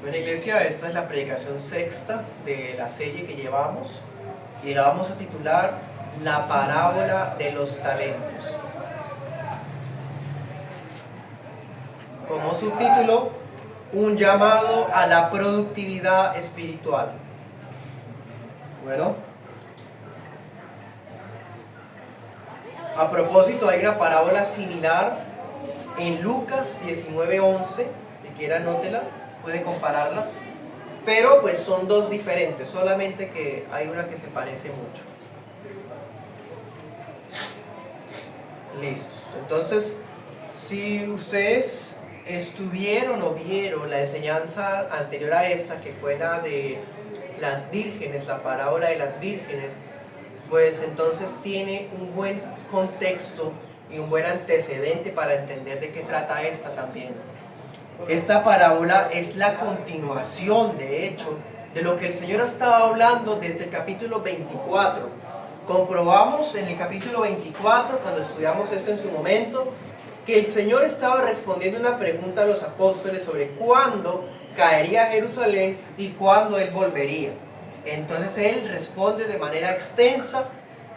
Bueno, iglesia, esta es la predicación sexta de la serie que llevamos y la vamos a titular La parábola de los talentos. Como subtítulo, un llamado a la productividad espiritual. Bueno, a propósito, hay una parábola similar en Lucas 19:11, si quiera anótela, puede compararlas, pero pues son dos diferentes, solamente que hay una que se parece mucho. Listos. Entonces, si ustedes estuvieron o vieron la enseñanza anterior a esta, que fue la de las vírgenes, la parábola de las vírgenes, pues entonces tiene un buen contexto y un buen antecedente para entender de qué trata esta también. Esta parábola es la continuación, de hecho, de lo que el Señor estaba hablando desde el capítulo 24. Comprobamos en el capítulo 24, cuando estudiamos esto en su momento, que el Señor estaba respondiendo una pregunta a los apóstoles sobre cuándo caería Jerusalén y cuándo Él volvería. Entonces Él responde de manera extensa,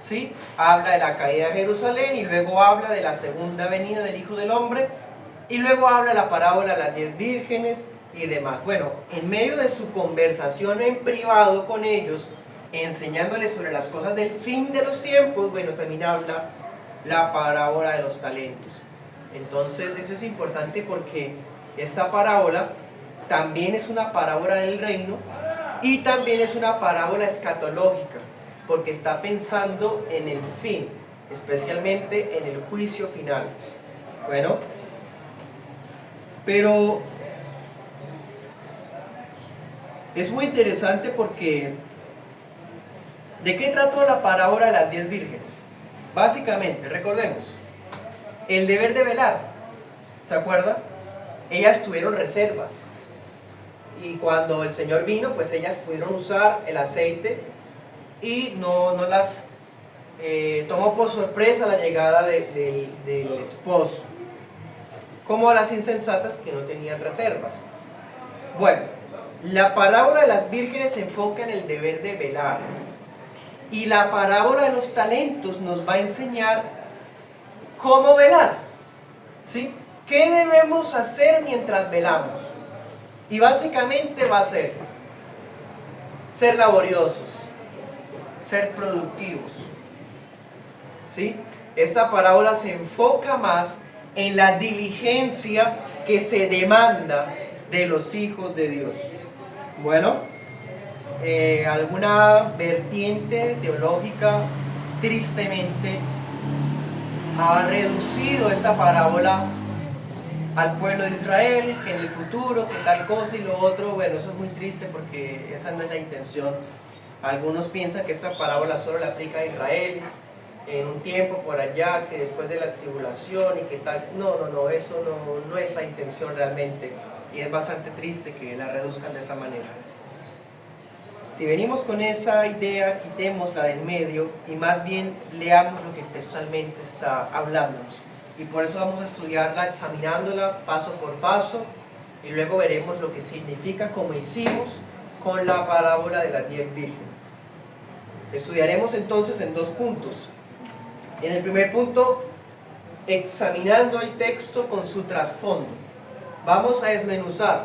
¿sí? Habla de la caída de Jerusalén y luego habla de la segunda venida del Hijo del Hombre y luego habla de la parábola de las 10 vírgenes y demás. Bueno, en medio de su conversación en privado con ellos, enseñándoles sobre las cosas del fin de los tiempos, bueno, también habla la parábola de los talentos. Entonces eso es importante porque esta parábola también es una parábola del reino y también es una parábola escatológica, porque está pensando en el fin, especialmente en el juicio final. Bueno, pero es muy interesante porque ¿de qué trató la parábola de las 10 vírgenes? Básicamente, recordemos, el deber de velar. ¿Se acuerda? Ellas tuvieron reservas y cuando el Señor vino, pues ellas pudieron usar el aceite y no las tomó por sorpresa la llegada del esposo, como a las insensatas que no tenían reservas. Bueno, la parábola de las vírgenes se enfoca en el deber de velar y la parábola de los talentos nos va a enseñar cómo velar, ¿sí? ¿Qué debemos hacer mientras velamos? Y básicamente va a ser laboriosos, ser productivos, ¿sí? Esta parábola se enfoca más en la diligencia que se demanda de los hijos de Dios. Bueno, alguna vertiente teológica tristemente ha reducido esta parábola al pueblo de Israel, que en el futuro, que tal cosa y lo otro. Bueno, eso es muy triste porque esa no es la intención. Algunos piensan que esta parábola solo la aplica a Israel en un tiempo por allá, que después de la tribulación y que tal. No, eso no es la intención realmente, y es bastante triste que la reduzcan de esa manera. Si venimos con esa idea, quitémosla del medio y más bien leamos lo que textualmente está hablándonos. Y por eso vamos a estudiarla examinándola paso por paso y luego veremos lo que significa, como hicimos con la parábola de las 10 vírgenes. Estudiaremos entonces en dos puntos. En el primer punto, examinando el texto con su trasfondo. Vamos a desmenuzar,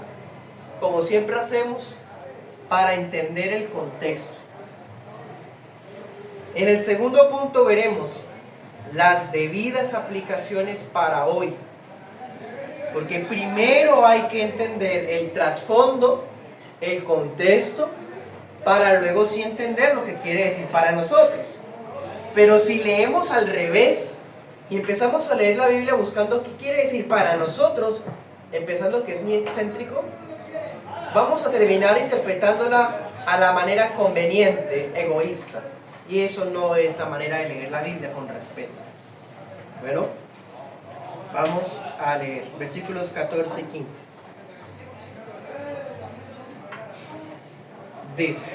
como siempre hacemos, para entender el contexto. En el segundo punto veremos las debidas aplicaciones para hoy, porque primero hay que entender el trasfondo, el contexto, para luego sí entender lo que quiere decir para nosotros. Pero si leemos al revés y empezamos a leer la Biblia buscando qué quiere decir para nosotros, empezando que es muy excéntrico, vamos a terminar interpretándola a la manera conveniente, egoísta. Y eso no es la manera de leer la Biblia con respeto. Bueno, vamos a leer versículos 14 y 15. Dice: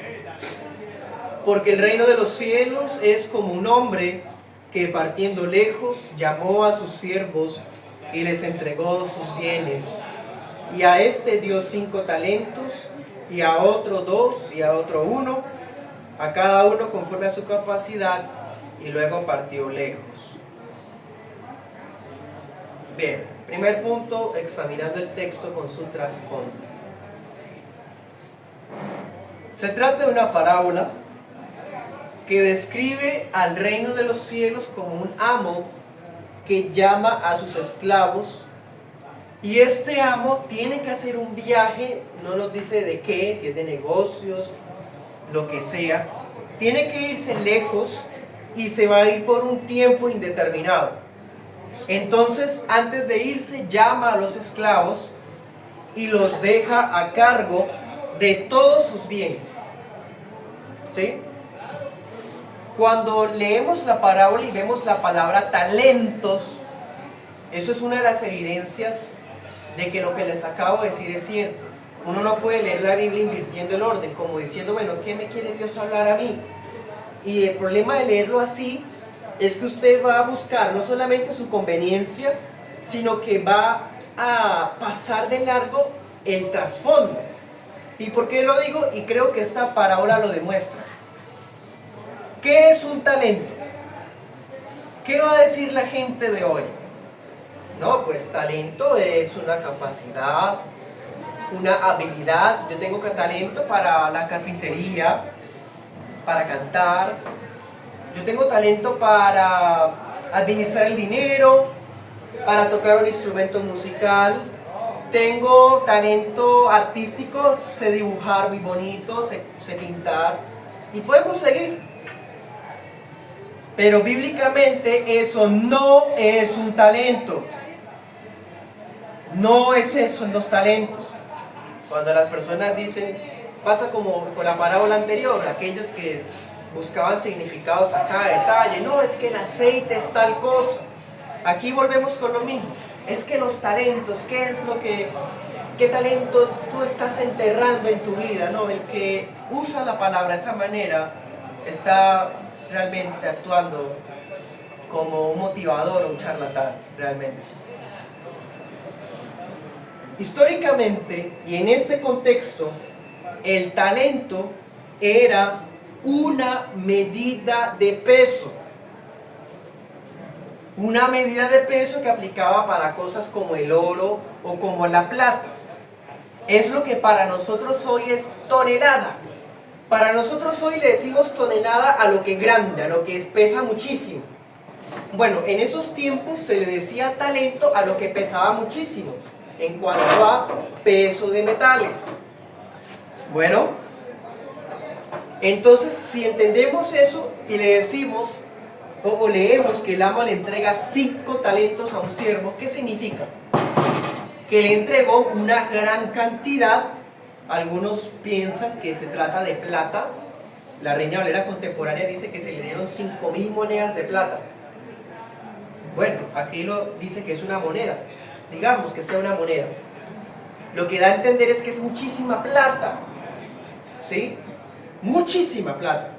porque el reino de los cielos es como un hombre que partiendo lejos llamó a sus siervos y les entregó sus bienes. y a este dio 5 talentos, y a otro 2, y a otro 1, a cada uno conforme a su capacidad, y luego partió lejos. Bien, primer punto, examinando el texto con su trasfondo. Se trata de una parábola que describe al reino de los cielos como un amo que llama a sus esclavos, y este amo tiene que hacer un viaje, no nos dice de qué, si es de negocios, lo que sea, tiene que irse lejos y se va a ir por un tiempo indeterminado. Entonces, antes de irse, llama a los esclavos y los deja a cargo de todos sus bienes. ¿Sí? Cuando leemos la parábola y vemos la palabra talentos, eso es una de las evidencias de que lo que les acabo de decir es cierto. Uno no puede leer la Biblia invirtiendo el orden, como diciendo, bueno, ¿qué me quiere Dios hablar a mí? Y el problema de leerlo así es que usted va a buscar no solamente su conveniencia, sino que va a pasar de largo el trasfondo. ¿Y por qué lo digo? Y creo que esta parábola lo demuestra. ¿Qué es un talento? ¿Qué va a decir la gente de hoy? No, pues talento es una capacidad, una habilidad. Yo tengo talento para la carpintería, para cantar. Yo tengo talento para administrar el dinero, para tocar un instrumento musical. Tengo talento artístico, sé dibujar muy bonito, sé pintar. Y podemos seguir. Pero bíblicamente eso no es un talento. No es eso en los talentos. Cuando las personas dicen, pasa como con la parábola anterior, aquellos que buscaban significados a cada detalle, no, es que el aceite es tal cosa. Aquí volvemos con lo mismo. Es que los talentos, ¿qué es lo que, qué talento tú estás enterrando en tu vida? No, el que usa la palabra de esa manera está realmente actuando como un motivador o un charlatán, realmente. Históricamente, y en este contexto, el talento era una medida de peso. Una medida de peso que aplicaba para cosas como el oro o como la plata. Es lo que para nosotros hoy es tonelada. Para nosotros hoy le decimos tonelada a lo que es grande, a lo que pesa muchísimo. Bueno, en esos tiempos se le decía talento a lo que pesaba muchísimo, en cuanto a peso de metales. Bueno, entonces si entendemos eso y le decimos o leemos que el amo le entrega 5 talentos a un siervo, ¿qué significa? Que le entregó una gran cantidad. Algunos piensan que se trata de plata. La Reina Valera contemporánea dice que se le dieron 5.000 monedas de plata. Bueno, aquí lo dice que es una moneda. Digamos que sea una moneda. Lo que da a entender es que es muchísima plata. ¿Sí? Muchísima plata.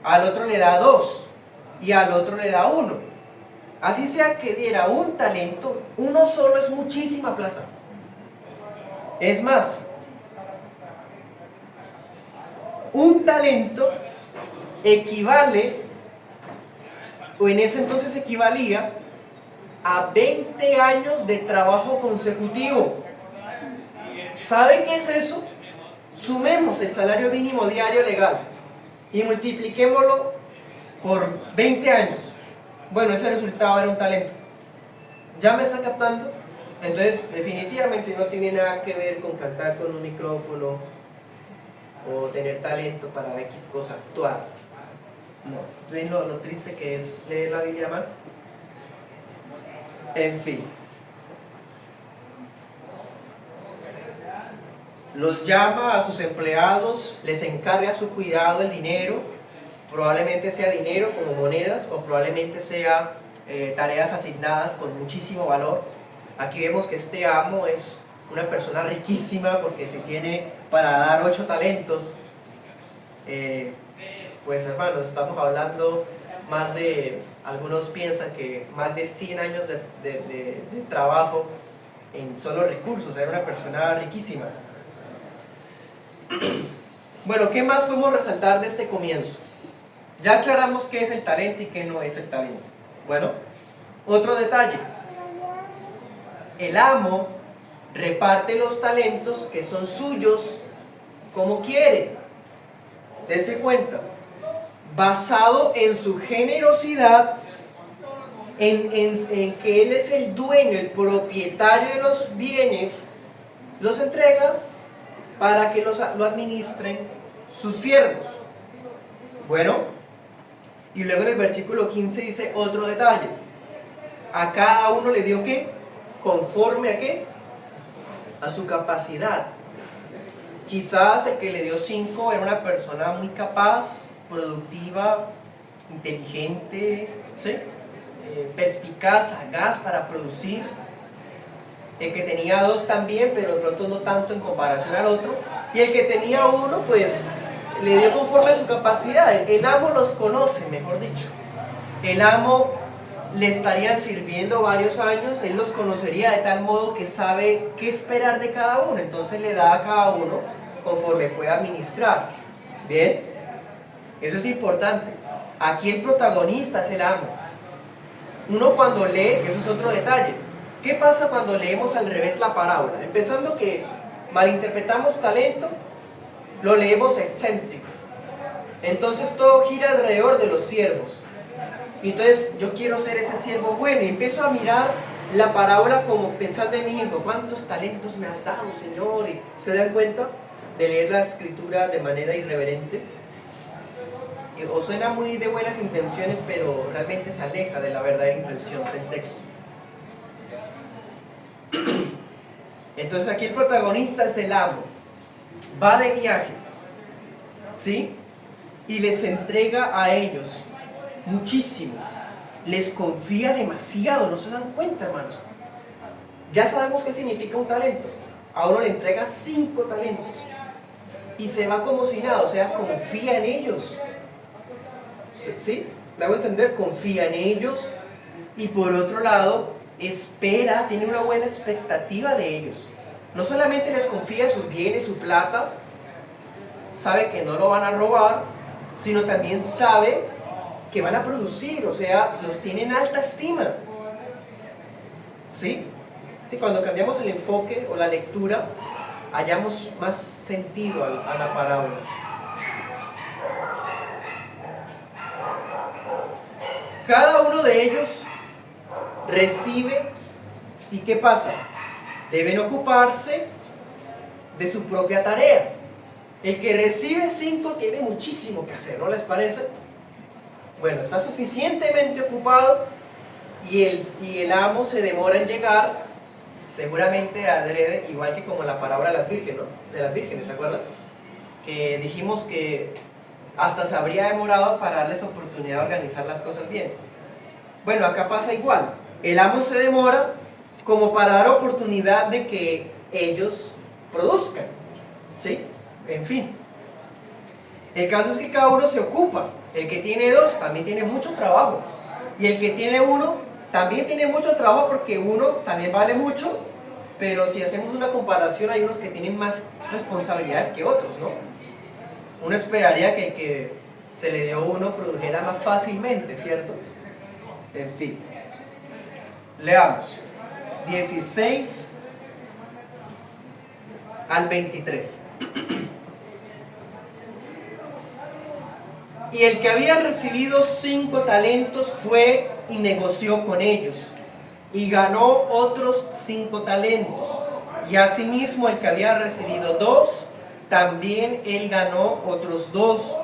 Al otro le da 2 y al otro le da 1. Así sea que diera un talento, uno solo es muchísima plata. Es más, un talento equivale, o en ese entonces equivalía, a 20 años de trabajo consecutivo. ¿Sabe qué es eso? Sumemos el salario mínimo diario legal y multipliquémoslo por 20 años. Bueno, ese resultado era un talento. ¿Ya me está captando? Entonces, definitivamente no tiene nada que ver con cantar con un micrófono o tener talento para X cosa, actuar. No, ¿ven lo triste que es leer la Biblia mal? En fin. Los llama a sus empleados, les encarga su cuidado el dinero, probablemente sea dinero como monedas o probablemente sea tareas asignadas con muchísimo valor. Aquí vemos que este amo es una persona riquísima porque si tiene para dar 8 talentos, pues hermanos, estamos hablando más de, algunos piensan que más de 100 años de trabajo en solo recursos, era una persona riquísima. Bueno, ¿qué más podemos resaltar de este comienzo? Ya aclaramos qué es el talento y qué no es el talento. Bueno, otro detalle. El amo reparte los talentos que son suyos como quiere. Dese cuenta, basado en su generosidad, en que él es el dueño, el propietario de los bienes, los entrega para que lo administren sus siervos. Bueno, y luego en el versículo 15 dice otro detalle. A cada uno le dio ¿qué? ¿Conforme a qué? A su capacidad. Quizás el que le dio 5 era una persona muy capaz, productiva, inteligente, ¿sí? Perspicaz, sagaz para producir. El que tenía 2 también, pero de pronto no tanto en comparación al otro. Y el que tenía 1, pues le dio conforme a su capacidad. El amo los conoce, mejor dicho. El amo le estarían sirviendo varios años, él los conocería de tal modo que sabe qué esperar de cada uno. Entonces le da a cada uno conforme pueda administrar. Bien, eso es importante. Aquí el protagonista es el amo. Uno cuando lee, eso es otro detalle. ¿Qué pasa cuando leemos al revés la parábola? Empezando que malinterpretamos talento, lo leemos excéntrico. Entonces todo gira alrededor de los siervos. Y entonces yo quiero ser ese siervo bueno y empiezo a mirar la parábola como pensando en mí mismo, ¿cuántos talentos me has dado, Señor? Y se dan cuenta de leer la escritura de manera irreverente. O suena muy de buenas intenciones, pero realmente se aleja de la verdadera intención del texto. Entonces aquí el protagonista es el amo. Va de viaje, ¿sí? Y les entrega a ellos muchísimo. Les confía demasiado, no se dan cuenta, hermanos. Ya sabemos qué significa un talento. A uno le entrega 5 talentos y se va como si nada, o sea, confía en ellos. ¿Sí? ¿Me hago entender? Confía en ellos y por otro lado espera, tiene una buena expectativa de ellos. No solamente les confía sus bienes, su plata, sabe que no lo van a robar, sino también sabe que van a producir, o sea, los tiene en alta estima. ¿Sí? Sí, cuando cambiamos el enfoque o la lectura, hallamos más sentido a la parábola. Cada uno de ellos recibe, ¿y qué pasa? Deben ocuparse de su propia tarea. El que recibe 5 tiene muchísimo que hacer, ¿no les parece? Bueno, está suficientemente ocupado y el amo se demora en llegar, seguramente adrede, igual que como la parábola de las vírgenes, ¿no? De las vírgenes, ¿se acuerdan? Que dijimos que hasta se habría demorado para darles oportunidad de organizar las cosas bien. Bueno, acá pasa igual. El amo se demora como para dar oportunidad de que ellos produzcan, ¿sí? En fin. El caso es que cada uno se ocupa. El que tiene 2 también tiene mucho trabajo. Y el que tiene 1 también tiene mucho trabajo porque 1 también vale mucho. Pero si hacemos una comparación, hay unos que tienen más responsabilidades que otros, ¿no? Uno esperaría que el que se le dio 1 produjera más fácilmente, ¿cierto? En fin. Leamos. 16 al 23. Y el que había recibido 5 talentos fue y negoció con ellos, y ganó otros 5 talentos. Y asimismo el que había recibido 2, también él ganó otros 2.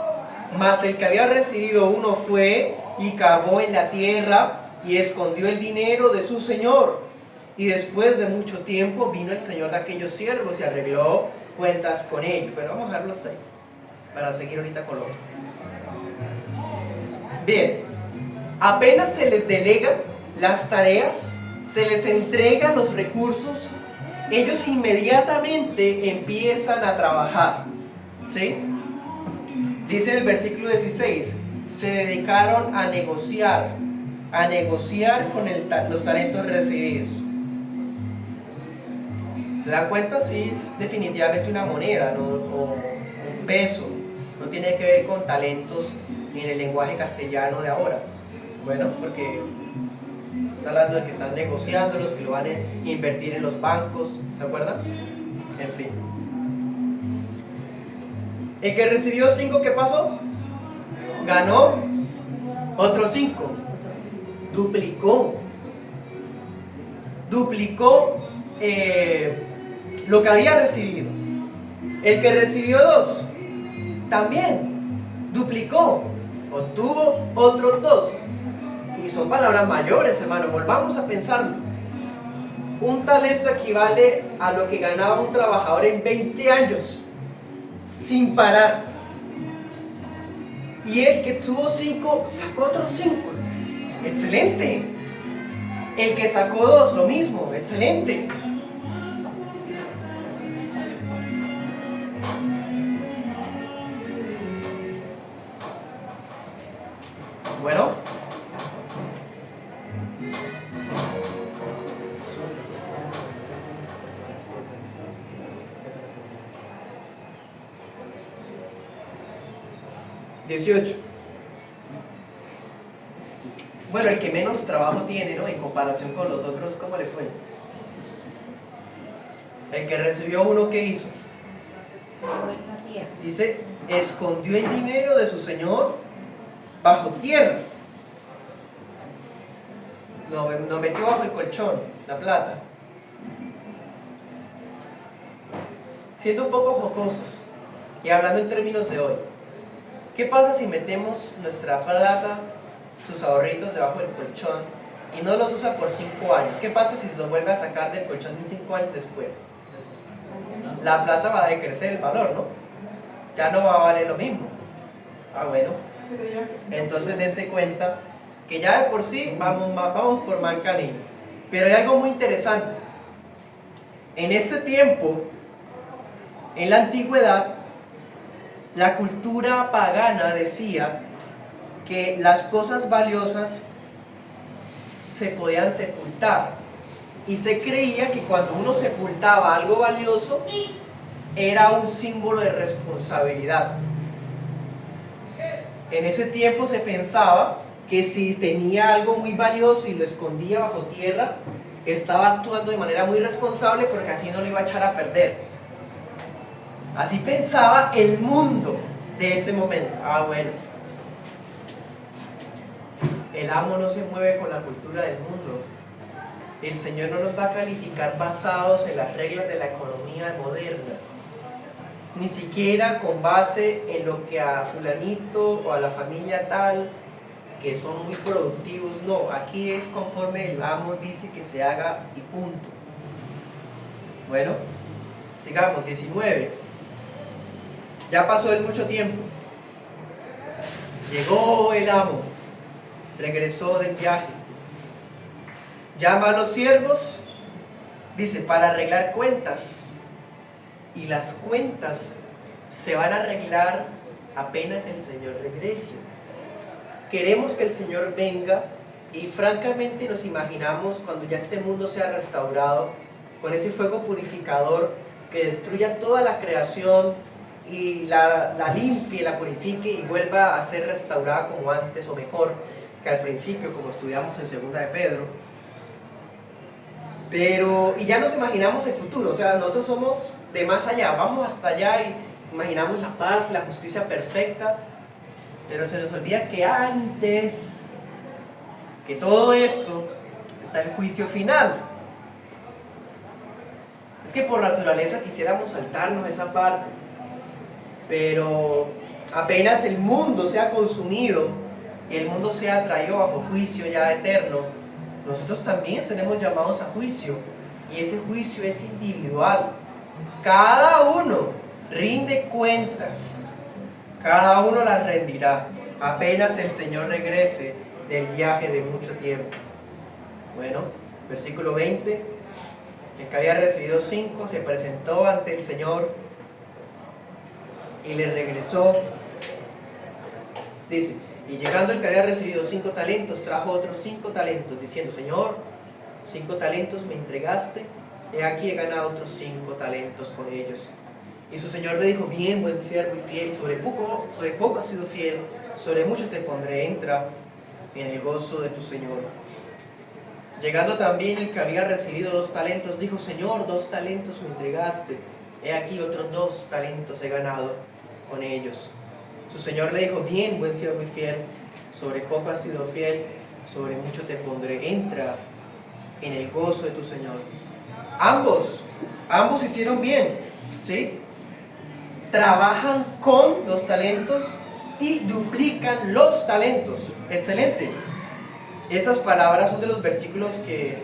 Mas el que había recibido 1 fue y cavó en la tierra y escondió el dinero de su señor. Y después de mucho tiempo vino el señor de aquellos siervos y arregló cuentas con ellos. Pero vamos a dejarlo hasta ahí, para seguir ahorita con lo otro. Bien, apenas se les delega las tareas, se les entregan los recursos, ellos inmediatamente empiezan a trabajar, ¿sí? Dice en el versículo 16, se dedicaron a negociar con los talentos recibidos. ¿Se dan cuenta? Sí, es definitivamente una moneda, ¿no? O un peso. No tiene que ver con talentos ni en el lenguaje castellano de ahora. Bueno, porque está hablando de que están negociando, los que lo van a invertir en los bancos, ¿se acuerdan? En fin. El que recibió 5, ¿qué pasó? Ganó otros 5. Duplicó lo que había recibido. El que recibió 2 también duplicó, obtuvo otros 2. Y son palabras mayores, hermano. Volvamos a pensarlo. Un talento equivale a lo que ganaba un trabajador en 20 años sin parar. Y el que tuvo 5 sacó otros 5. Excelente. El que sacó 2, lo mismo. Excelente. Bueno. 18. Bueno, el que menos trabajo tiene, ¿no? En comparación con los otros, ¿cómo le fue? El que recibió 1, ¿qué hizo? Dice, escondió el dinero de su señor bajo tierra. Lo metió bajo el colchón, la plata. Siendo un poco jocosos y hablando en términos de hoy, ¿qué pasa si metemos nuestra plata, sus ahorritos debajo del colchón y no los usa por 5 años? ¿Qué pasa si los vuelve a sacar del colchón 5 años después? La plata va a decrecer el valor, ¿no? Ya no va a valer lo mismo. Ah, bueno. Entonces dense cuenta que ya de por sí vamos por mal camino. Pero hay algo muy interesante. En este tiempo, en la antigüedad, la cultura pagana decía que las cosas valiosas se podían sepultar. Y se creía que cuando uno sepultaba algo valioso, era un símbolo de responsabilidad. En ese tiempo se pensaba que si tenía algo muy valioso y lo escondía bajo tierra, estaba actuando de manera muy responsable porque así no lo iba a echar a perder. Así pensaba el mundo de ese momento. Ah, bueno. El amo no se mueve con la cultura del mundo. El Señor no nos va a calificar basados en las reglas de la economía moderna. Ni siquiera con base en lo que a fulanito o a la familia tal, que son muy productivos. No, aquí es conforme el amo dice que se haga y punto. Bueno, sigamos. 19. Ya pasó el mucho tiempo. Llegó el amo, regresó del viaje. Llama a los siervos, dice, para arreglar cuentas. Y las cuentas se van a arreglar apenas el Señor regrese. Queremos que el Señor venga y francamente nos imaginamos cuando ya este mundo sea restaurado, con ese fuego purificador que destruya toda la creación y la limpie, la purifique y vuelva a ser restaurada como antes o mejor que al principio, como estudiamos en 2 de Pedro. Y ya nos imaginamos el futuro, o sea, nosotros somos de más allá, vamos hasta allá y imaginamos la paz, la justicia perfecta, pero se nos olvida que antes que todo eso está el juicio final. Es que por naturaleza quisiéramos saltarnos esa parte, pero apenas el mundo sea consumido y el mundo sea traído bajo juicio ya eterno, nosotros también seremos llamados a juicio, y ese juicio es individual. Cada uno rinde cuentas, cada uno las rendirá apenas el Señor regrese del viaje de mucho tiempo. Bueno, versículo 20. El que había recibido 5 se presentó ante el Señor y le regresó. Dice, y llegando el que había recibido 5 talentos, trajo otros 5 talentos, diciendo, Señor, 5 talentos me entregaste, he aquí he ganado otros 5 talentos con ellos. Y su señor le dijo, bien, buen siervo y fiel, sobre poco has sido fiel, sobre mucho te pondré, entra en el gozo de tu señor. Llegando también el que había recibido 2 talentos, dijo, Señor, 2 talentos me entregaste, he aquí otros 2 talentos he ganado con ellos. Su señor le dijo, bien, buen siervo y fiel, sobre poco has sido fiel, sobre mucho te pondré, entra en el gozo de tu señor. Ambos hicieron bien, ¿sí? Trabajan con los talentos y duplican los talentos. Excelente. Estas palabras son de los versículos que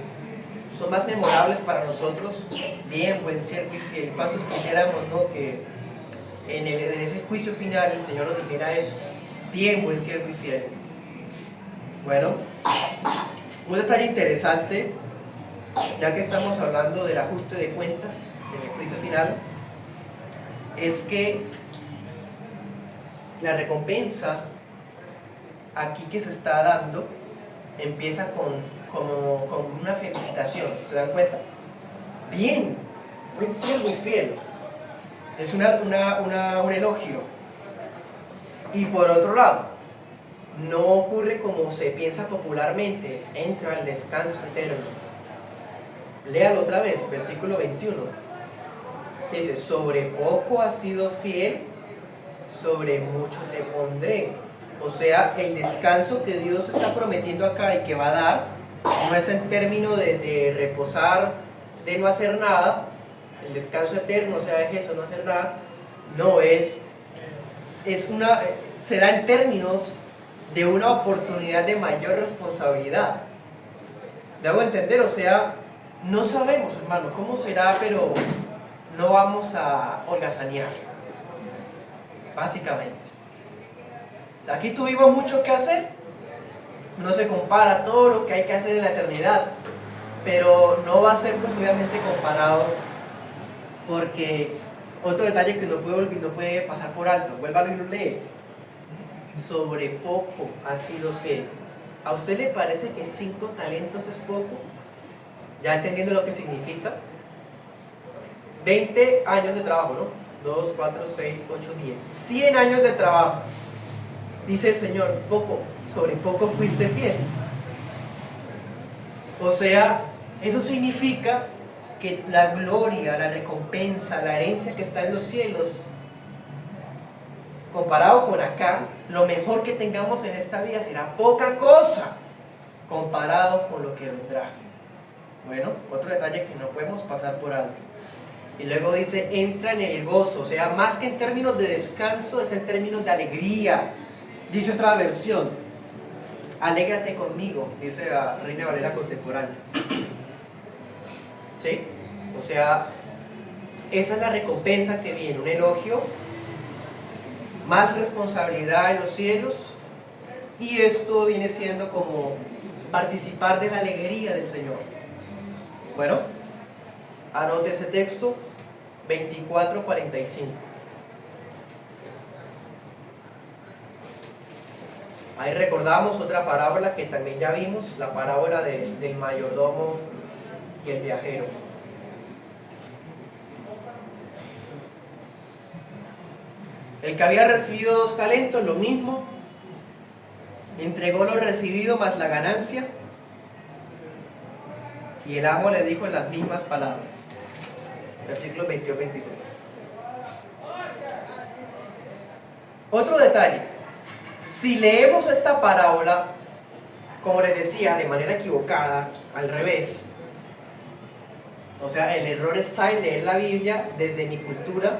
son más memorables para nosotros. Bien, buen siervo y fiel. ¿Cuántos quisiéramos, no, que en ese juicio final el Señor nos dijera eso? Bien, buen siervo y fiel. Bueno, un detalle interesante, ya que estamos hablando del ajuste de cuentas en el juicio final, es que la recompensa aquí que se está dando empieza con una felicitación. ¿Se dan cuenta? Bien, buen siervo y fiel. Es un elogio. Y por otro lado, no ocurre como se piensa popularmente, entra al descanso eterno. Léalo otra vez, versículo 21. Dice, sobre poco has sido fiel, sobre mucho te pondré. O sea, el descanso que Dios está prometiendo acá y que va a dar, no es en términos de reposar, de no hacer nada, el descanso eterno, o sea, es eso, no hacer nada, no, se da en términos de una oportunidad de mayor responsabilidad. ¿Me hago entender? O sea, no sabemos, hermano, cómo será, pero no vamos a holgazanear, básicamente. O sea, aquí tuvimos mucho que hacer, no se compara todo lo que hay que hacer en la eternidad, pero no va a ser pues obviamente comparado, porque otro detalle que no puede pasar por alto, vuélvalo y lo lee. Sobre poco ha sido fiel. ¿A usted le parece que 5 talentos es poco? ¿Ya entendiendo lo que significa? 20 años de trabajo, ¿no? 2, 4, 6, 8, 10. 100 años de trabajo. Dice el Señor, poco, sobre poco fuiste fiel. O sea, eso significa que la gloria, la recompensa, la herencia que está en los cielos, comparado con acá, lo mejor que tengamos en esta vida será poca cosa comparado con lo que vendrá. Bueno, otro detalle que no podemos pasar por alto. Y luego dice, entra en el gozo, o sea, más que en términos de descanso, es en términos de alegría. Dice otra versión, alégrate conmigo, dice la Reina Valera contemporánea. ¿Sí? O sea, esa es la recompensa que viene, un elogio, más responsabilidad en los cielos, y esto viene siendo como participar de la alegría del Señor. Bueno, anote ese texto, 24:45. Ahí recordamos otra parábola que también ya vimos, la parábola del mayordomo y el viajero. El que había recibido 2 talentos, lo mismo, entregó lo recibido más la ganancia, y el amo le dijo en las mismas palabras. Versículos 22-23. Otro detalle. Si leemos esta parábola, como les decía, de manera equivocada, al revés, o sea, el error está en leer la Biblia desde mi cultura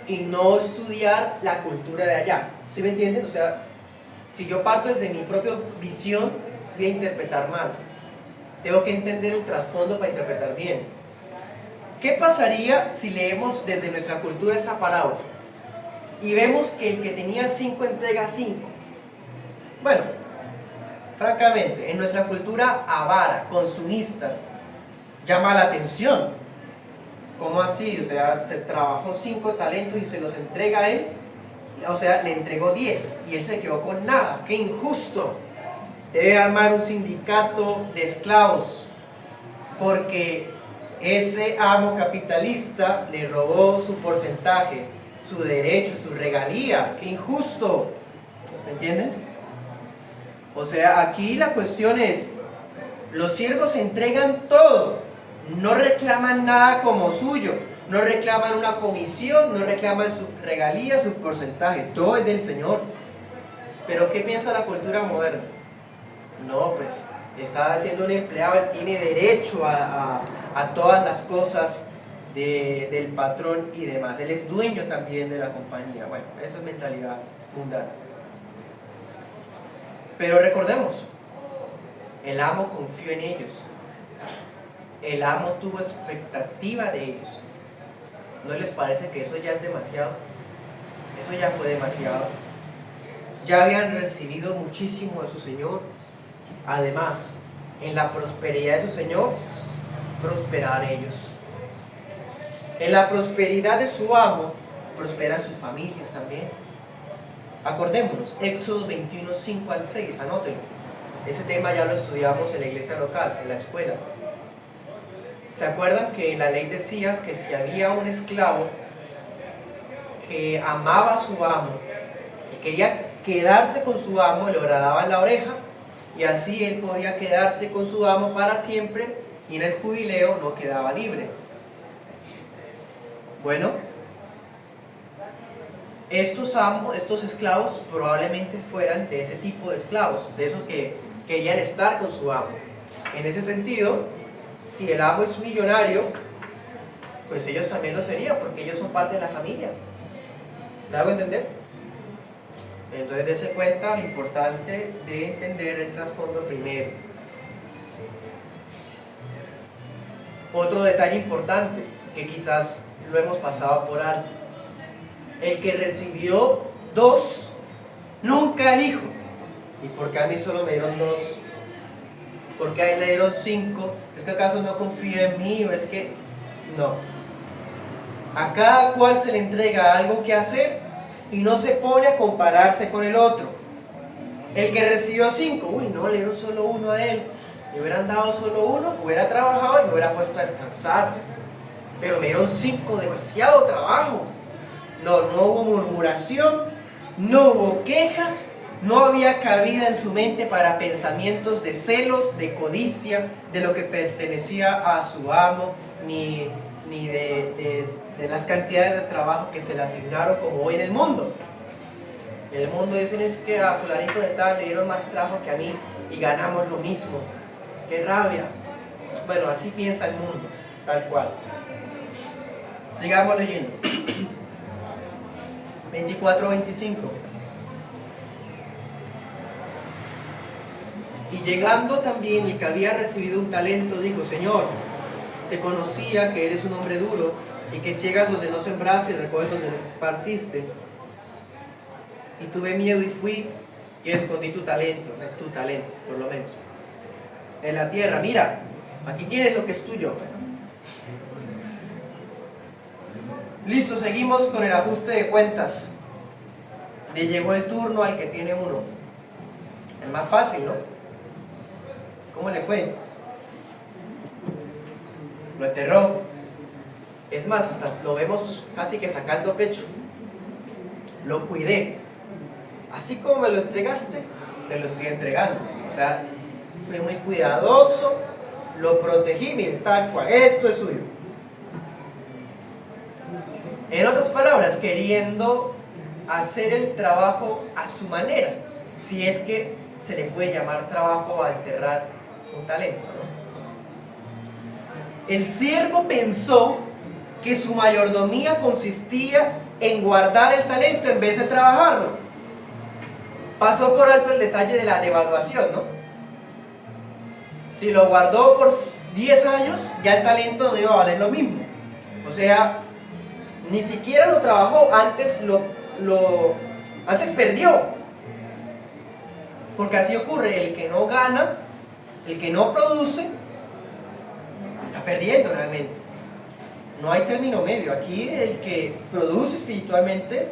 y no estudiar la cultura de allá. ¿Sí me entienden? O sea, si yo parto desde mi propia visión, voy a interpretar mal. Tengo que entender el trasfondo para interpretar bien. ¿Qué pasaría si leemos desde nuestra cultura esta parábola? Y vemos que el que tenía 5 entrega 5. Bueno, francamente, en nuestra cultura avara, consumista, llama la atención. ¿Cómo así? O sea, se trabajó 5 talentos y se los entrega a él. O sea, le entregó 10 y él se quedó con nada. ¡Qué injusto! Debe armar un sindicato de esclavos, porque ese amo capitalista le robó su porcentaje, su derecho, su regalía. ¡Qué injusto! ¿Me entienden? O sea, aquí la cuestión es, los siervos entregan todo, no reclaman nada como suyo, no reclaman una comisión, no reclaman su regalía, su porcentaje, todo es del Señor. Pero ¿qué piensa la cultura moderna? No, pues está siendo un empleado, él tiene derecho a todas las cosas del patrón y demás. Él es dueño también de la compañía. Bueno, eso es mentalidad mundana. Pero recordemos, el amo confió en ellos. El amo tuvo expectativa de ellos. ¿No les parece que eso ya es demasiado? Eso ya fue demasiado. Ya habían recibido muchísimo de su Señor. Además, en la prosperidad de su Señor, prosperar ellos. En la prosperidad de su amo, prosperan sus familias también. Acordémonos, Éxodo 21, 5 al 6, anótenlo. Ese tema ya lo estudiamos en la iglesia local, en la escuela. ¿Se acuerdan que la ley decía que si había un esclavo que amaba a su amo y quería quedarse con su amo, le horadaban la oreja y así él podía quedarse con su amo para siempre y en el jubileo no quedaba libre? Bueno, estos esclavos probablemente fueran de ese tipo de esclavos, de esos que querían estar con su amo. En ese sentido, si el amo es millonario, pues ellos también lo serían, porque ellos son parte de la familia. ¿Me hago entender? Entonces dése cuenta lo importante de entender el trasfondo primero. Otro detalle importante, que quizás lo hemos pasado por alto. El que recibió 2 nunca dijo: ¿y por qué a mí solo me dieron 2? ¿Por qué a él le dieron 5? ¿Es que acaso no confía en mí? ¿O es que...? No. A cada cual se le entrega algo que hacer y no se pone a compararse con el otro. El que recibió 5, uy, no, le dieron solo 1 a él. Me hubieran dado solo 1, hubiera trabajado y me hubiera puesto a descansar. Pero me dieron 5, demasiado trabajo. No hubo murmuración, no hubo quejas, no había cabida en su mente para pensamientos de celos, de codicia, de lo que pertenecía a su amo, ni de las cantidades de trabajo que se le asignaron como hoy en el mundo. En el mundo dicen es que a fulanito de tal le dieron más trabajo que a mí y ganamos lo mismo. ¡Qué rabia! Bueno, así piensa el mundo, tal cual. Sigamos leyendo. 24-25. Y llegando también el que había recibido un talento, dijo: Señor, te conocía que eres un hombre duro y que ciegas donde no sembraste y recoges donde no esparciste. Y tuve miedo y fui y escondí tu talento, por lo menos, en la tierra. Mira, aquí tienes lo que es tuyo. Listo, seguimos con el ajuste de cuentas. Le llegó el turno al que tiene 1. El más fácil, ¿no? ¿Cómo le fue? Lo enterró. Es más, hasta lo vemos casi que sacando pecho. Lo cuidé. Así como me lo entregaste, te lo estoy entregando. O sea, fui muy cuidadoso, lo protegí, miren, tal cual, esto es suyo. En otras palabras, queriendo hacer el trabajo a su manera, si es que se le puede llamar trabajo a enterrar un talento, ¿no? El siervo pensó que su mayordomía consistía en guardar el talento en vez de trabajarlo. Pasó por alto el detalle de la devaluación, ¿no? Si lo guardó por 10 años, ya el talento no iba a valer lo mismo. O sea, ni siquiera lo trabajó, antes antes perdió. Porque así ocurre, el que no gana, el que no produce, está perdiendo realmente. No hay término medio. Aquí el que produce espiritualmente,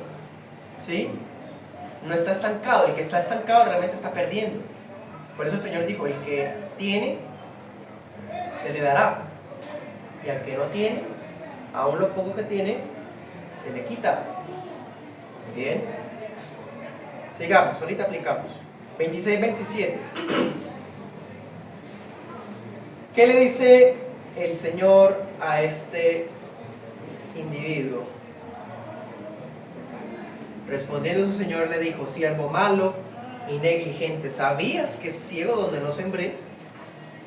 ¿sí?, no está estancado. El que está estancado realmente está perdiendo. Por eso el Señor dijo: el que tiene, se le dará. y al que no tiene, aún lo poco que tiene, se le quita. Bien. Sigamos, ahorita aplicamos. 26-27. ¿Qué le dice el Señor a este individuo? Respondiendo su Señor le dijo: siervo malo y negligente, ¿sabías que ciego donde no sembré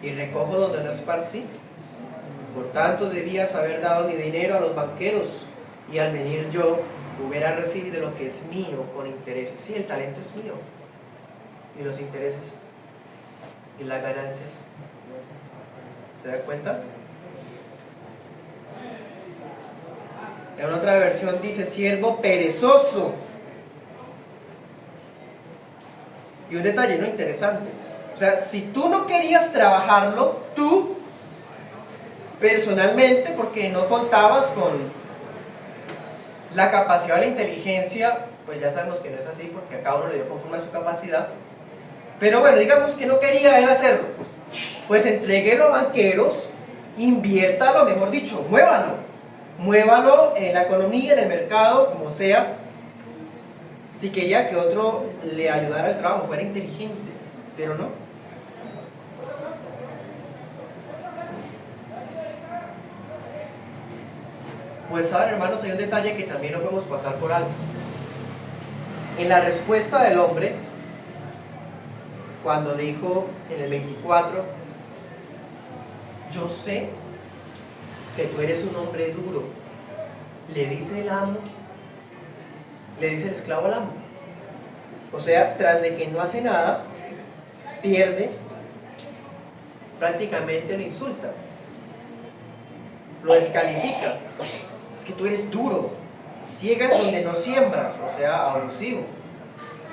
y recojo donde no esparcí? Por tanto debías haber dado mi dinero a los banqueros, y al venir yo hubiera recibido lo que es mío con intereses. Sí, el talento es mío, y los intereses y las ganancias. ¿Se da cuenta? En otra versión dice: siervo perezoso. Y un detalle no interesante, o sea, si tú no querías trabajarlo, tú personalmente, porque no contabas con la capacidad o la inteligencia, pues ya sabemos que no es así, porque a cada uno le dio conforme a su capacidad, pero bueno, digamos que no quería él hacerlo, pues entréguelo a banqueros, inviértalo, mejor dicho, muévalo en la economía, en el mercado, como sea. Si quería que otro le ayudara al trabajo, fuera inteligente, pero no. Pues saben, hermanos, hay un detalle que también no podemos pasar por alto. En la respuesta del hombre, cuando dijo en el 24: yo sé que tú eres un hombre duro, le dice el amo, le dice el esclavo al amo. O sea, tras de que no hace nada, pierde, prácticamente lo insulta, lo descalifica. Es que tú eres duro, ciegas donde no siembras, o sea, abusivo,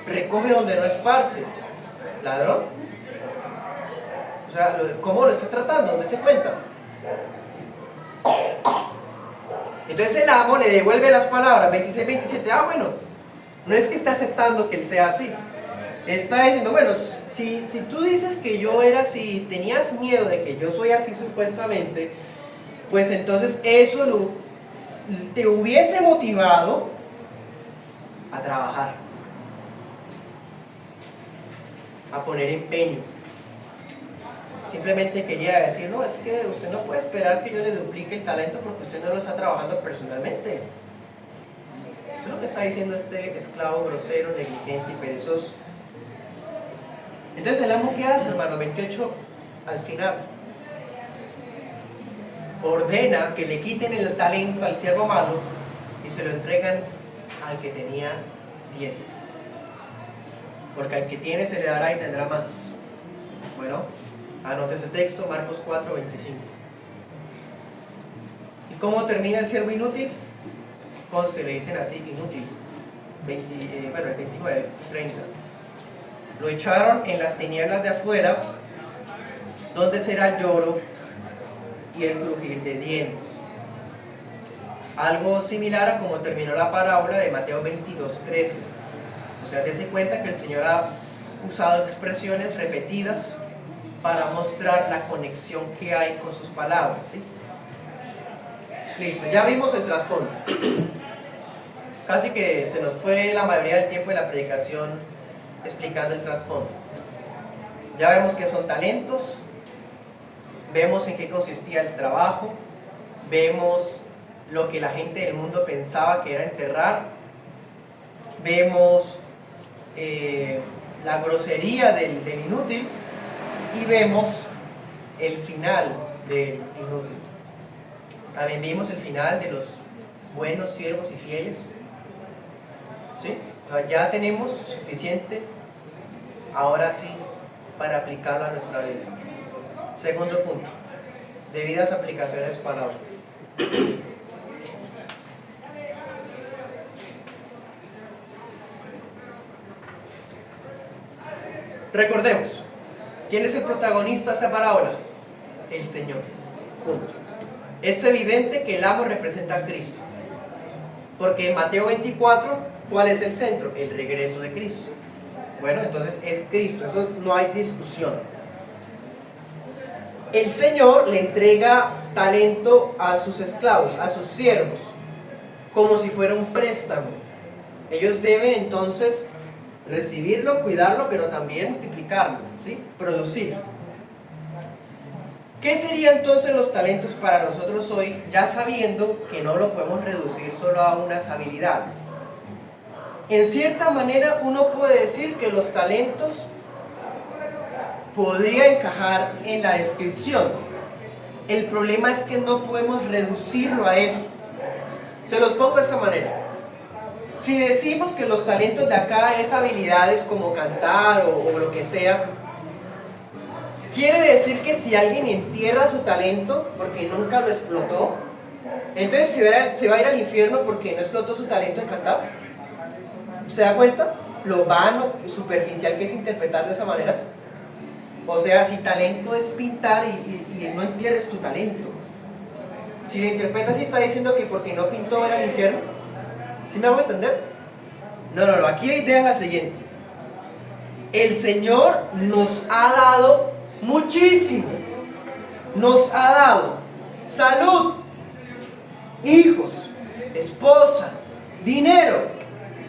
recoge donde no esparce, ladrón. O sea, ¿cómo lo está tratando? ¿Dónde se cuenta? Entonces el amo le devuelve las palabras 26-27. Ah, bueno, no es que está aceptando que él sea así, está diciendo: bueno, si tú dices que yo era así, tenías miedo de que yo soy así supuestamente, pues entonces eso te hubiese motivado a trabajar, a poner empeño. Simplemente quería decir: no, es que usted no puede esperar que yo le duplique el talento porque usted no lo está trabajando personalmente. Eso es lo que está diciendo este esclavo grosero, negligente y perezoso. Entonces el amo, ¿qué hace, hermano? 28 al final. Ordena que le quiten el talento al siervo malo y se lo entregan al que tenía 10. Porque al que tiene se le dará y tendrá más. Bueno, anote ese texto, Marcos 4:25. ¿Y cómo termina el siervo inútil? Conste, le dicen así, inútil. El 29, 30. Lo echaron en las tinieblas de afuera, donde será el lloro y el crujir de dientes. Algo similar a como terminó la parábola de Mateo 22:13. O sea, dése cuenta que el Señor ha usado expresiones repetidas para mostrar la conexión que hay con sus palabras, ¿sí? Listo, ya vimos el trasfondo. Casi que se nos fue la mayoría del tiempo de la predicación explicando el trasfondo. Ya vemos qué son talentos, vemos en qué consistía el trabajo, vemos lo que la gente del mundo pensaba que era enterrar, vemos la grosería del inútil y vemos el final del inútil. También vimos el final de los buenos siervos y fieles. ¿Sí? Ya tenemos suficiente, ahora sí, para aplicarlo a nuestra vida. Segundo punto, debidas aplicaciones para hoy. Recordemos, ¿quién es el protagonista de esta parábola? El Señor. Punto. Es evidente que el amo representa a Cristo, porque en Mateo 24, ¿cuál es el centro? El regreso de Cristo. Bueno, entonces es Cristo, eso no hay discusión. El Señor le entrega talento a sus esclavos, a sus siervos, como si fuera un préstamo. Ellos deben entonces recibirlo, cuidarlo, pero también multiplicarlo, ¿sí? Producir. ¿Qué serían entonces los talentos para nosotros hoy, ya sabiendo que no lo podemos reducir solo a unas habilidades? En cierta manera uno puede decir que los talentos podría encajar en la descripción. El problema es que no podemos reducirlo a eso. Se los pongo de esa manera. Si decimos que los talentos de acá es habilidades como cantar o lo que sea, quiere decir que si alguien entierra su talento porque nunca lo explotó, entonces se va a ir al infierno porque no explotó su talento en cantar. ¿Se da cuenta? Lo vano, superficial que es interpretar de esa manera. O sea, si talento es pintar y no entierres tu talento. Si lo interpretas y está diciendo que porque no pintó era el infierno. ¿Sí me hago entender? No, aquí la idea es la siguiente. El Señor nos ha dado muchísimo. Nos ha dado salud, hijos, esposa, dinero,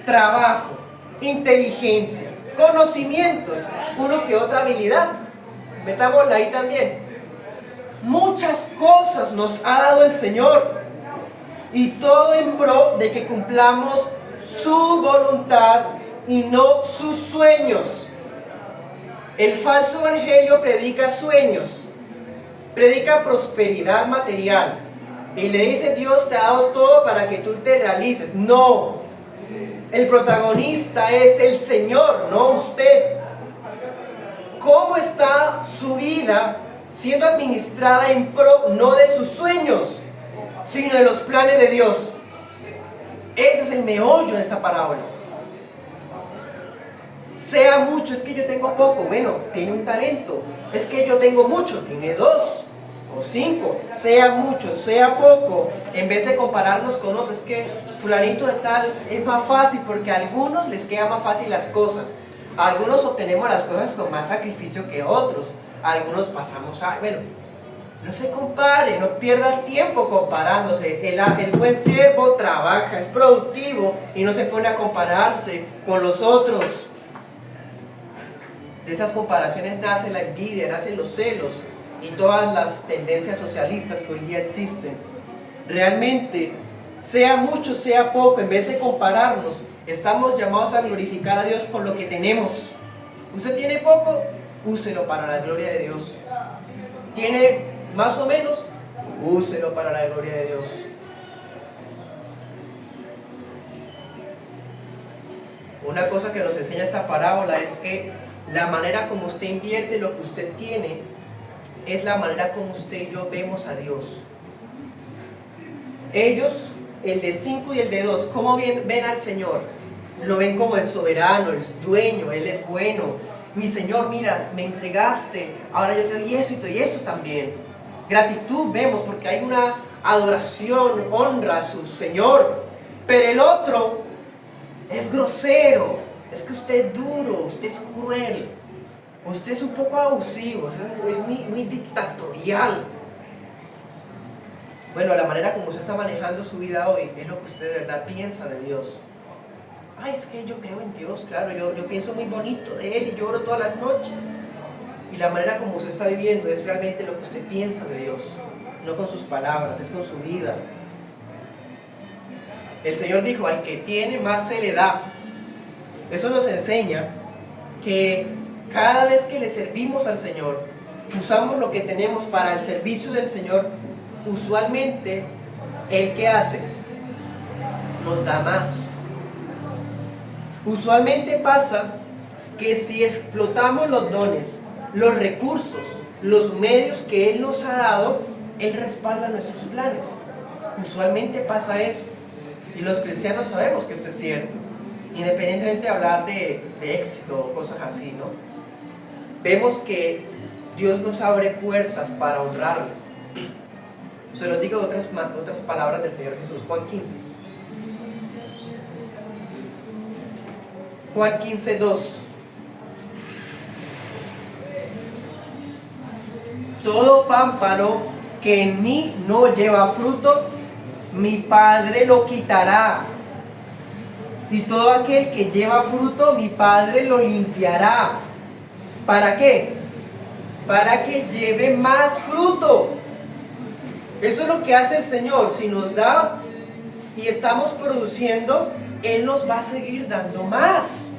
trabajo, inteligencia, conocimientos, uno que otra habilidad. Metámosla ahí también. Muchas cosas nos ha dado el Señor, y todo en pro de que cumplamos su voluntad y no sus sueños. El falso evangelio predica sueños, predica prosperidad material y le dice: Dios te ha dado todo para que tú te realices. No, el protagonista es el Señor, no usted. ¿Cómo está su vida siendo administrada en pro no de sus sueños, sino de los planes de Dios? Ese es el meollo de esta parábola. Sea mucho, es que yo tengo poco, bueno, tiene un talento. Es que yo tengo mucho, tiene 2 o 5. Sea mucho, sea poco, en vez de compararnos con otros, es que fulanito de tal es más fácil, porque a algunos les queda más fácil las cosas. A algunos obtenemos las cosas con más sacrificio que otros. A algunos pasamos a... Bueno, no se compare, no pierda tiempo comparándose. El buen siervo trabaja, es productivo y no se pone a compararse con los otros. De esas comparaciones nace la envidia, nacen los celos y todas las tendencias socialistas que hoy día existen. Realmente, sea mucho, sea poco, en vez de compararnos, estamos llamados a glorificar a Dios con lo que tenemos. Usted tiene poco, úselo para la gloria de Dios. Tiene más o menos, úselo para la gloria de Dios. Una cosa que nos enseña esta parábola es que la manera como usted invierte lo que usted tiene es la manera como usted y yo vemos a Dios. Ellos, el de 5 y el de 2, ¿cómo ven al Señor? Lo ven como el soberano, el dueño, Él es bueno. Mi Señor, mira, me entregaste, ahora yo te doy eso y te doy eso también. Gratitud vemos porque hay una adoración, honra a su Señor. Pero el otro es grosero, es que usted es duro, usted es cruel, usted es un poco abusivo, es muy dictatorial. Bueno, la manera como usted está manejando su vida hoy es lo que usted de verdad piensa de Dios. Ay, es que yo creo en Dios, claro, yo pienso muy bonito de Él y lloro todas las noches. Y la manera como usted está viviendo es realmente lo que usted piensa de Dios, no con sus palabras, es con su vida. El Señor dijo: al que tiene más se le da. Eso nos enseña que cada vez que le servimos al Señor, usamos lo que tenemos para el servicio del Señor. Usualmente, ¿Él qué hace? Nos da más. Usualmente pasa que si explotamos los dones, los recursos, los medios que Él nos ha dado, Él respalda nuestros planes. Usualmente pasa eso. Y los cristianos sabemos que esto es cierto, independientemente de hablar de éxito o cosas así, ¿no? Vemos que Dios nos abre puertas para honrarlo. Se los digo otras palabras del Señor Jesús. Juan 15. Juan 15, 2. Todo pámpano que en mí no lleva fruto, mi Padre lo quitará. Y todo aquel que lleva fruto, mi Padre lo limpiará. ¿Para qué? Para que lleve más fruto. Eso es lo que hace el Señor. Si nos da y estamos produciendo, Él nos va a seguir dando más.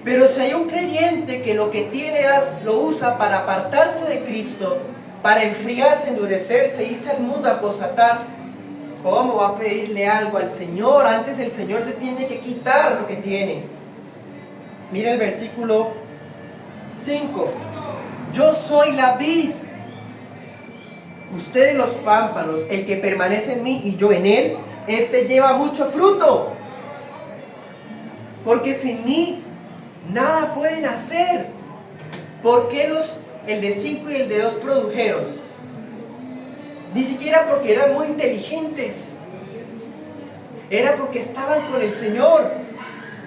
Pero si hay un creyente que lo que tiene lo usa para apartarse de Cristo, para enfriarse, endurecerse, irse al mundo a apostatar, ¿cómo va a pedirle algo al Señor? Antes el Señor le tiene que quitar lo que tiene. Mira el versículo 5. Yo soy la vid, ustedes los pámpanos. El que permanece en mí y yo en él, este lleva mucho fruto. Porque sin mí nada pueden hacer. ¿Por qué el de 5 y el de 2 produjeron? Ni siquiera porque eran muy inteligentes. Era porque estaban con el Señor.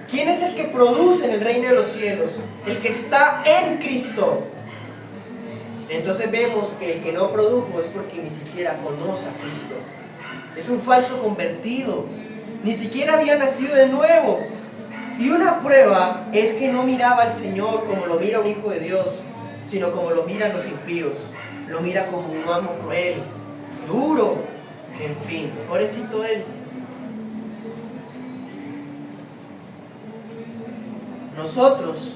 ¿Quién es el que produce en el reino de los cielos? El que está en Cristo. Entonces vemos que el que no produjo es porque ni siquiera conoce a Cristo. Es un falso convertido. Ni siquiera había nacido de nuevo. Y una prueba es que no miraba al Señor como lo mira un hijo de Dios, sino como lo miran los impíos. Lo mira como un amo cruel, duro, en fin, pobrecito él. Nosotros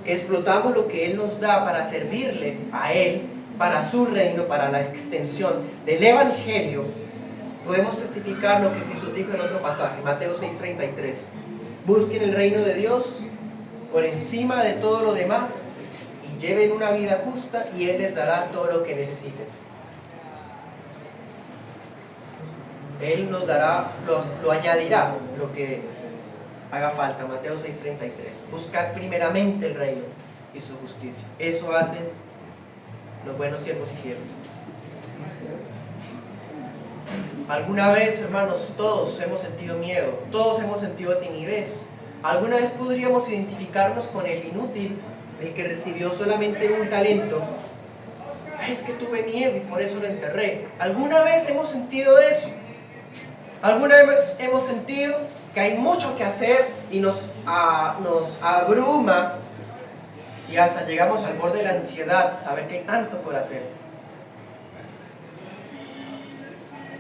que explotamos lo que Él nos da para servirle a Él, para su reino, para la extensión del Evangelio, podemos testificar lo que Jesús dijo en otro pasaje, Mateo 6:33. Busquen el reino de Dios por encima de todo lo demás y lleven una vida justa y Él les dará todo lo que necesiten. Él nos dará, lo añadirá, lo que haga falta. Mateo 6:33. Buscar primeramente el reino y su justicia. Eso hacen los buenos siervos y fieles. Alguna vez, hermanos, todos hemos sentido miedo, todos hemos sentido timidez. Alguna vez podríamos identificarnos con el inútil, el que recibió solamente un talento. Es que tuve miedo y por eso lo enterré. ¿Alguna vez hemos sentido eso? ¿Alguna vez hemos sentido que hay mucho que hacer y nos abruma y hasta llegamos al borde de la ansiedad, saber que hay tanto por hacer?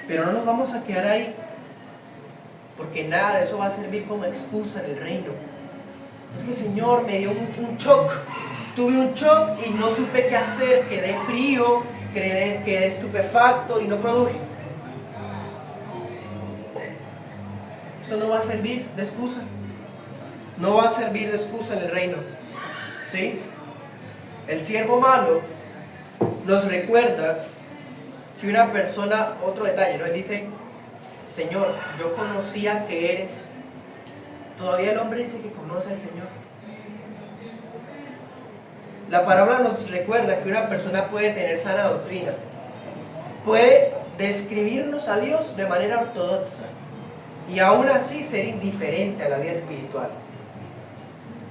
Pero no nos vamos a quedar ahí, porque nada de eso va a servir como excusa en el reino. Es que Señor, me dio un shock, tuve un shock y no supe qué hacer, quedé frío, quedé estupefacto y no produje. Eso no va a servir de excusa. No va a servir de excusa en el reino. ¿Sí? El siervo malo nos recuerda que una persona, otro detalle, ¿no? Él dice, Señor, yo conocía que eres. Todavía el hombre dice que conoce al Señor. La parábola nos recuerda que una persona puede tener sana doctrina, puede describirnos a Dios de manera ortodoxa y aún así ser indiferente a la vida espiritual.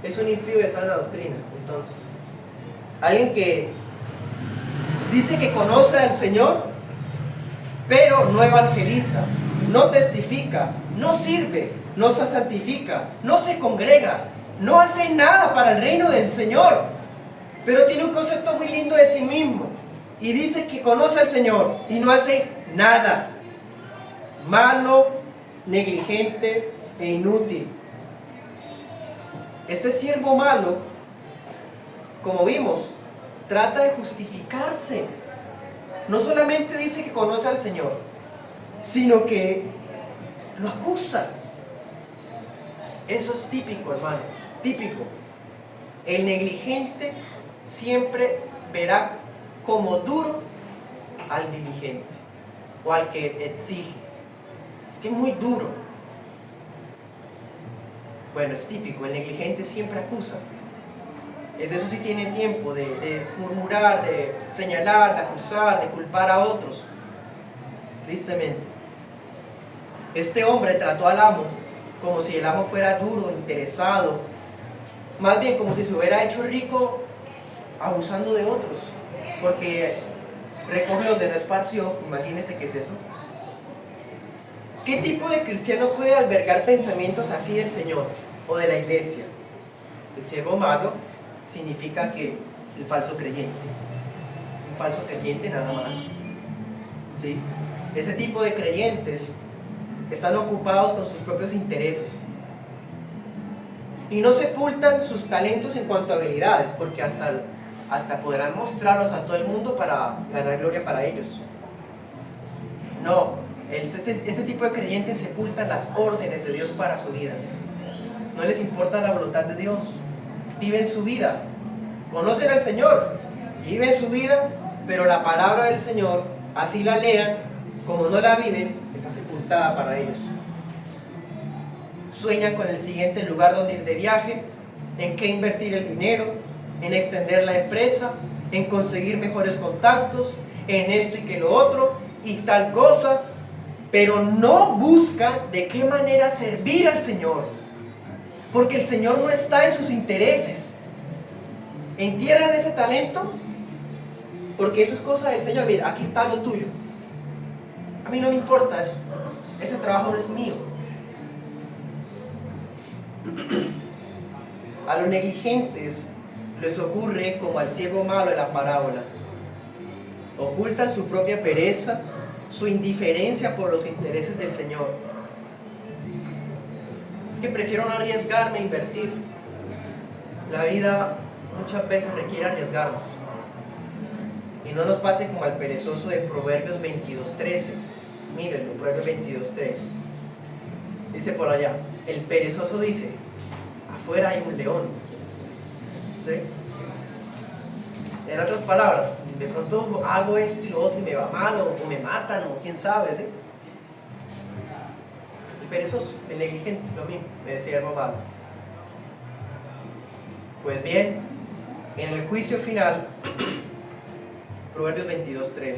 Es un impío de sana doctrina. Entonces, alguien que dice que conoce al Señor, pero no evangeliza, no testifica, no sirve, no se santifica, no se congrega, no hace nada para el reino del Señor, pero tiene un concepto muy lindo de sí mismo y dice que conoce al Señor y no hace nada. Malo, negligente e inútil. Este siervo malo, como vimos, trata de justificarse. No solamente dice que conoce al Señor, sino que lo acusa. Eso es típico, hermano, típico. El negligente siempre verá como duro al diligente o al que exige. Es que es muy duro. Bueno, es típico, el negligente siempre acusa. Eso sí tiene tiempo de murmurar, de señalar, de acusar, de culpar a otros. Tristemente. Este hombre trató al amo como si el amo fuera duro, interesado. Más bien como si se hubiera hecho rico abusando de otros. porque recoge donde no esparció. Imagínense qué es eso. ¿Qué tipo de cristiano puede albergar pensamientos así del Señor o de la iglesia? El siervo malo significa que el falso creyente. Un falso creyente nada más. ¿Sí? Ese tipo de creyentes están ocupados con sus propios intereses y no sepultan sus talentos en cuanto a habilidades, porque hasta podrán mostrarlos a todo el mundo para ganar gloria para ellos. No, este tipo de creyentes sepultan las órdenes de Dios para su vida. No les importa la voluntad de Dios. Viven su vida, conocen al Señor, viven su vida, pero la palabra del Señor, así la lean, como no la viven, está sepultada para ellos. Sueñan con el siguiente lugar donde ir de viaje, en qué invertir el dinero, en extender la empresa, en conseguir mejores contactos, en esto y que lo otro, y tal cosa, pero no buscan de qué manera servir al Señor, porque el Señor no está en sus intereses. Entierran ese talento, porque eso es cosa del Señor. Mira, aquí está lo tuyo. A mí no me importa eso. Ese trabajo no es mío. A los negligentes les ocurre como al siervo malo de la parábola. Ocultan su propia pereza, su indiferencia por los intereses del Señor. Es que prefiero no arriesgarme a invertir. La vida muchas veces requiere arriesgarnos. Y no nos pase como al perezoso de Proverbios 22:13. Mírenlo, Proverbios 22:13. Dice por allá, el perezoso dice, afuera hay un león. ¿Sí? En otras palabras, de pronto hago esto y lo otro y me va mal, o me matan, o quién sabe, ¿sí? El perezoso, el negligente, lo mismo, me decía el malo. Pues bien, en el juicio final, Proverbios 22:13.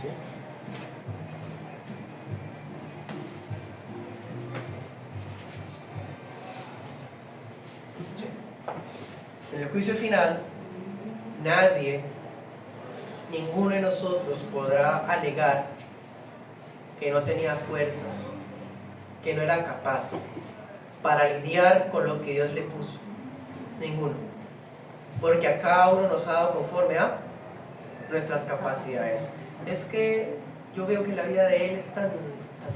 ¿Sí? En el juicio final, nadie, ninguno de nosotros podrá alegar que no tenía fuerzas, que no era capaz para lidiar con lo que Dios le puso. Ninguno. Porque a cada uno nos ha dado conforme a nuestras capacidades. Es que yo veo que la vida de él es tan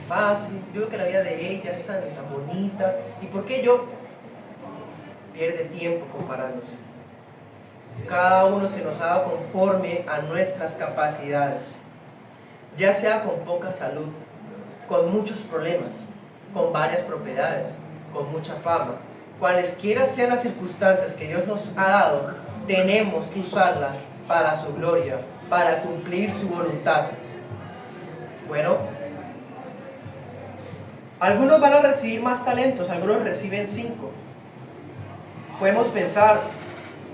fácil, yo veo que la vida de ella es tan bonita. ¿Y por qué yo? Pierde tiempo comparándose. Cada uno se nos ha dado conforme a nuestras capacidades, ya sea con poca salud, con muchos problemas, con varias propiedades, con mucha fama. Cualesquiera sean las circunstancias que Dios nos ha dado, tenemos que usarlas para su gloria, para cumplir su voluntad. Bueno, algunos van a recibir más talentos, algunos reciben 5. Podemos pensar,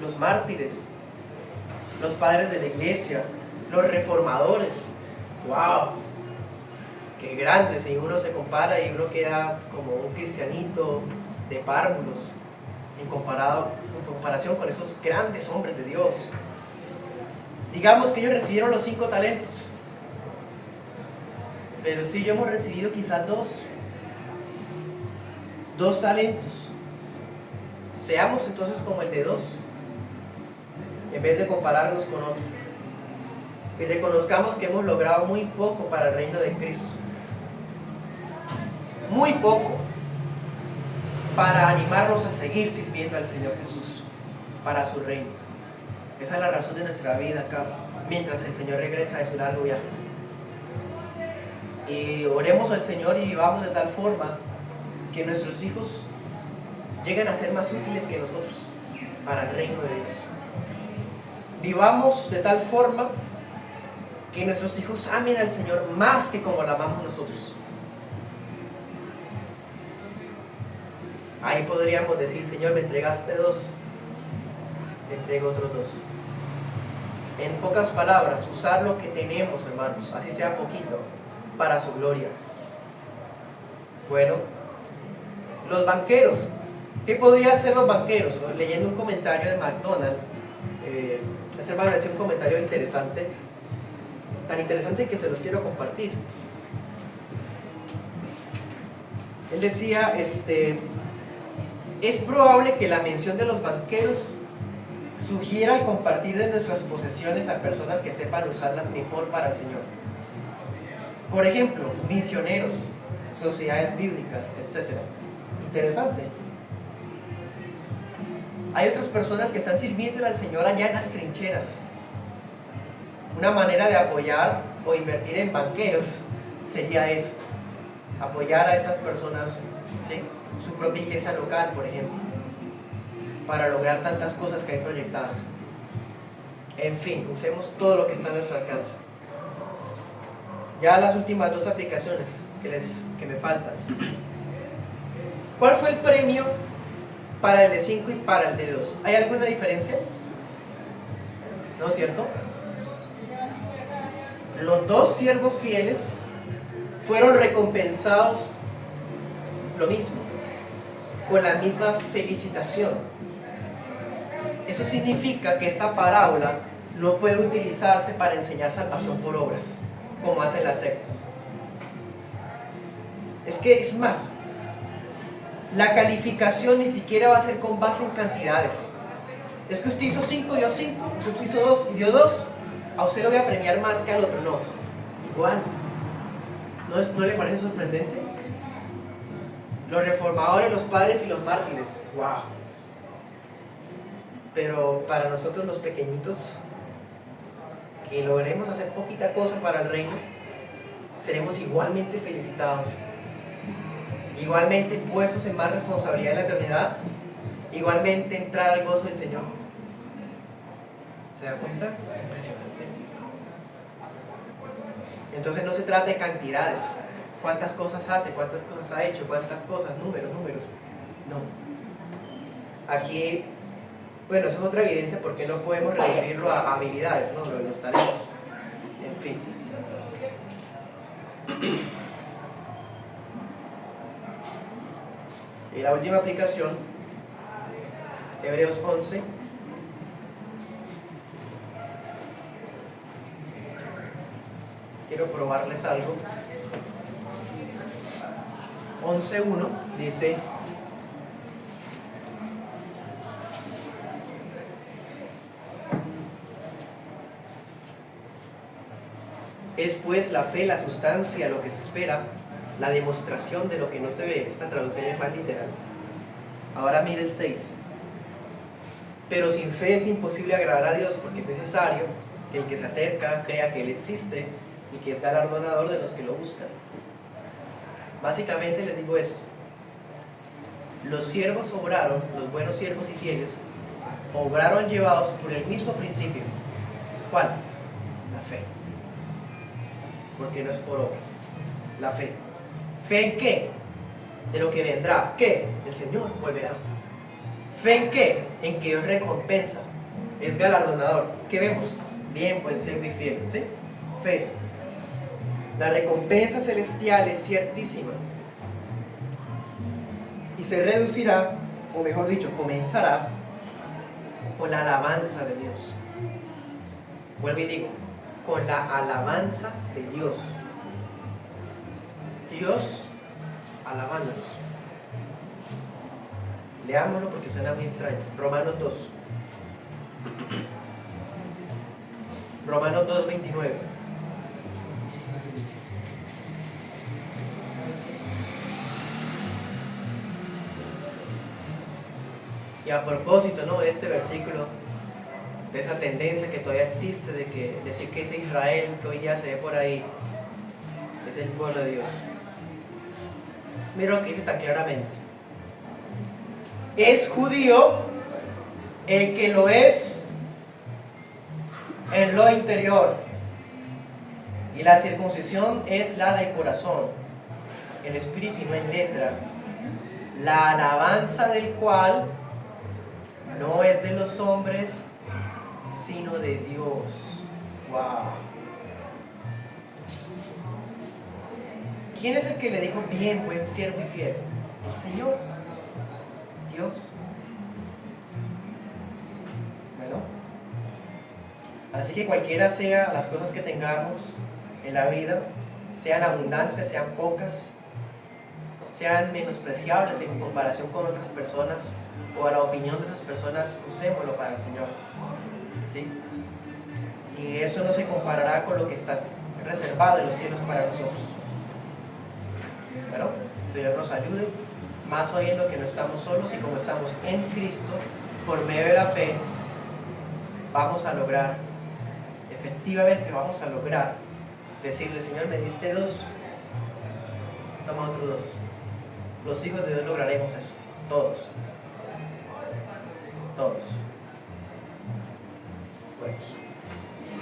los mártires, los padres de la iglesia, los reformadores. ¡Wow! ¡Qué grandes! Y uno se compara y uno queda como un cristianito de párvulos en comparación con esos grandes hombres de Dios. Digamos que ellos recibieron los 5 talentos, pero usted y yo hemos recibido quizás 2 talentos. Seamos entonces como el de 2, en vez de compararnos con otros, y reconozcamos que hemos logrado muy poco para el reino de Cristo, muy poco para animarnos a seguir sirviendo al Señor Jesús para su reino. Esa es la razón de nuestra vida acá, mientras el Señor regresa de su largo viaje. Y oremos al Señor y vivamos de tal forma que nuestros hijos lleguen a ser más útiles que nosotros para el reino de Dios. Vivamos de tal forma que nuestros hijos amen al Señor más que como la amamos nosotros. Ahí podríamos decir, Señor, me entregaste 2, te entrego otros 2. En pocas palabras, usar lo que tenemos, hermanos, así sea poquito, para su gloria. Bueno, los banqueros. ¿Qué podrían hacer los banqueros? Leyendo un comentario de MacDonald, Este hermano hacía un comentario interesante, tan interesante que se los quiero compartir. Él decía, es probable que la mención de los banqueros sugiera el compartir de nuestras posesiones a personas que sepan usarlas mejor para el Señor. Por ejemplo, misioneros, sociedades bíblicas, etc. Interesante. Hay otras personas que están sirviendo al Señor allá en las trincheras. Una manera de apoyar o invertir en banqueros sería eso, apoyar a estas personas, ¿sí? Su propia iglesia local, por ejemplo, para lograr tantas cosas que hay proyectadas. En fin, usemos todo lo que está a nuestro alcance. Ya las últimas dos aplicaciones que me faltan. ¿Cuál fue el premio para el de 5 y para el de 2? ¿Hay alguna diferencia? ¿No es cierto? Los dos siervos fieles fueron recompensados lo mismo, con la misma felicitación. Eso significa que esta parábola no puede utilizarse para enseñar salvación por obras, como hacen las sectas. Es más, la calificación ni siquiera va a ser con base en cantidades. Es que usted hizo 5, dio 5, usted hizo 2, dio 2, a usted lo voy a premiar más que al otro. No, igual. ¿No le parece sorprendente? Los reformadores, los padres y los mártires, wow. Pero para nosotros los pequeñitos, que logremos hacer poquita cosa para el reino, seremos igualmente felicitados, igualmente puestos en más responsabilidad en la eternidad, igualmente entrar al gozo del Señor. ¿Se da cuenta? Impresionante. Entonces no se trata de cantidades, cuántas cosas hace, cuántas cosas ha hecho, cuántas cosas, números. No. Aquí, bueno, eso es otra evidencia porque no podemos reducirlo a habilidades, ¿no? Lo de los talentos. En fin. Y la última aplicación, Hebreos 11. Quiero probarles algo. 11.1 dice: es pues la fe, la sustancia, lo que se espera, la demostración de lo que no se ve. Esta traducción es más literal. Ahora mire el 6. Pero sin fe es imposible agradar a Dios, porque es necesario que el que se acerca crea que Él existe y que es galardonador de los que lo buscan. Básicamente les digo esto: los siervos obraron, los buenos siervos y fieles, obraron llevados por el mismo principio. ¿Cuál? La fe. Porque no es por obras. La fe. ¿Fe en qué? De lo que vendrá. ¿Qué? El Señor volverá. ¿Fe en qué? En que Dios recompensa, es galardonador. ¿Qué vemos? Bien, buen siervo y fiel, ¿sí? Fe. La recompensa celestial es ciertísima y se reducirá, o mejor dicho, comenzará con la alabanza de Dios. Vuelvo y digo, con la alabanza de Dios. Dios alabándonos. Leámoslo porque suena muy extraño. Romanos 2. Romanos 2:29. Y a propósito, ¿no?, de este versículo, de esa tendencia que todavía existe de que decir que ese Israel que hoy ya se ve por ahí es el pueblo de Dios. Mira lo que dice tan claramente: es judío el que lo es en lo interior, y la circuncisión es la del corazón, en espíritu y no en letra, la alabanza del cual no es de los hombres, sino de Dios. Wow. ¿Quién es el que le dijo bien, buen siervo y fiel? El Señor, Dios. Bueno, Así que cualquiera sea las cosas que tengamos en la vida, sean abundantes, sean pocas, sean menospreciables en comparación con otras personas o a la opinión de otras personas, usémoslo para el Señor, ¿sí? Y eso no se comparará con lo que está reservado en los cielos para nosotros. Bueno, el Señor nos ayude, más oyendo que no estamos solos y como estamos en Cristo, por medio de la fe, vamos a lograr, efectivamente vamos a lograr decirle: Señor, me diste 2, toma otros 2. Los hijos de Dios lograremos eso, todos. Todos. Bueno.